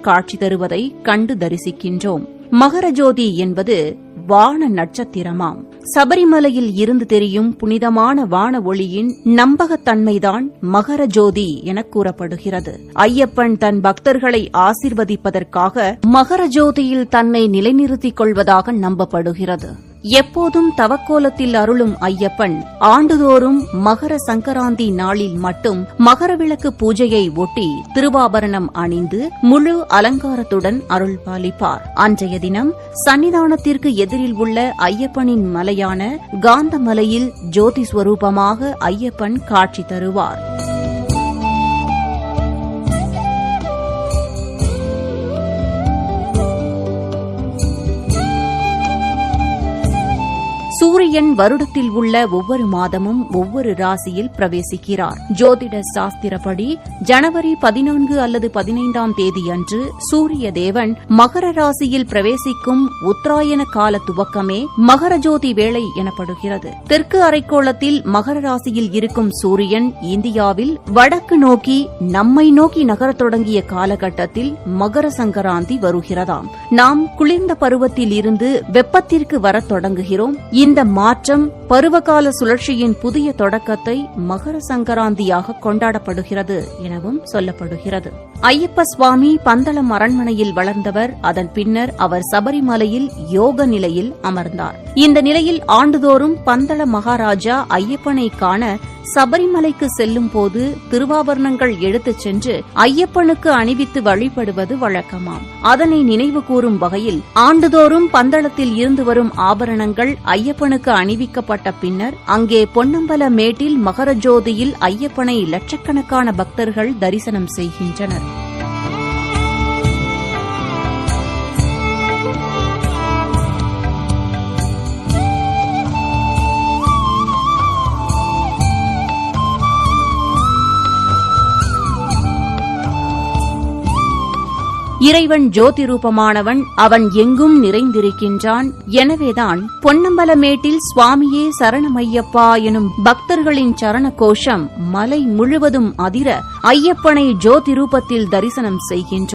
காட்சி தருவதை கண்டு தரிசிக்கின்றோம். மகர ஜோதி என்பது வான நட்சத்திரமாம். சபரிமலையில் இருந்து தெரியும் புனிதமான வான ஒளியின் நம்பகத்தன்மைதான் மகர ஜோதி என கூறப்படுகிறது. ஐயப்பன் தன் பக்தர்களை ஆசிர்வதிப்பதற்காக மகர ஜோதியில் தன்னை நிலைநிறுத்திக் கொள்வதாக நம்பப்படுகிறது. எப்போதும் தவக்கோலத்தில் அருளும் ஐயப்பன் ஆண்டுதோறும் மகர சங்கராந்தி நாளில் மட்டும் மகரவிளக்கு பூஜையை ஒட்டி திருவாபரணம் அணிந்து முழு அலங்காரத்துடன் அருள் பாலிப்பார். அன்றைய தினம் சன்னிதானத்திற்கு எதிரில் உள்ள ஐயப்பனின் மலையான காந்தமலையில் ஜோதி ஸ்வரூபமாக ஐயப்பன் காட்சி தருவார். சூரியன் வருடத்தில் உள்ள ஒவ்வொரு மாதமும் ஒவ்வொரு ராசியில் பிரவேசிக்கிறார். ஜோதிட சாஸ்திரப்படி ஜனவரி 14 அல்லது 15ஆம் தேதி அன்று சூரிய தேவன் மகர ராசியில் பிரவேசிக்கும் உத்தராயண கால துவக்கமே மகர ஜோதி வேளை எனப்படுகிறது. தெற்கு அரைக்கோளத்தில் மகர ராசியில் இருக்கும் சூரியன் இந்தியாவில் வடக்கு நோக்கி நம்மை நோக்கி நகரத் தொடங்கிய காலகட்டத்தில் மகர சங்கராந்தி வருகிறதாம். நாம் குளிர்ந்த பருவத்தில் இருந்து வெப்பத்திற்கு வரத் தொடங்குகிறோம். இந்த மாற்றம் பருவகால சுழற்சியின் புதிய தொடக்கத்தை மகர சங்கராந்தியாக கொண்டாடப்படுகிறது எனவும் சொல்லப்படுகிறது. ஐயப்ப சுவாமி பந்தளம் அரண்மனையில் வளர்ந்தவர். அதன் பின்னர் அவர் சபரிமலையில் யோக நிலையில் அமர்ந்தார். இந்த நிலையில் ஆண்டுதோறும் பந்தள மகாராஜா ஐயப்பனை காண சபரிமலைக்கு செல்லும் போது திருவாபரணங்கள் எடுத்துச் சென்று ஐயப்பனுக்கு அணிவித்து வழிபடுவது வழக்கமாம். அதனை நினைவு கூறும் வகையில் ஆண்டுதோறும் பந்தளத்தில் இருந்து வரும் ஆபரணங்கள் ஐயப்பனுக்கு அணிவிக்கப்பட்ட பின்னர் அங்கே பொன்னம்பல மேட்டில் மகர ஜோதியில் ஐயப்பனை லட்சக்கணக்கான பக்தர்கள் தரிசனம் செய்கின்றனர். இறைவன் ஜோதி ரூபமானவன், அவன் எங்கும் நிறைந்திருக்கின்றான். எனவேதான் பொன்னம்பலமேட்டில் சுவாமியே சரணமையப்பா எனும் பக்தர்களின் சரண கோஷம் மலை முழுவதும் அதிர ஐயப்பனை ஜோதி ரூபத்தில் தரிசனம் செய்கின்றோம்.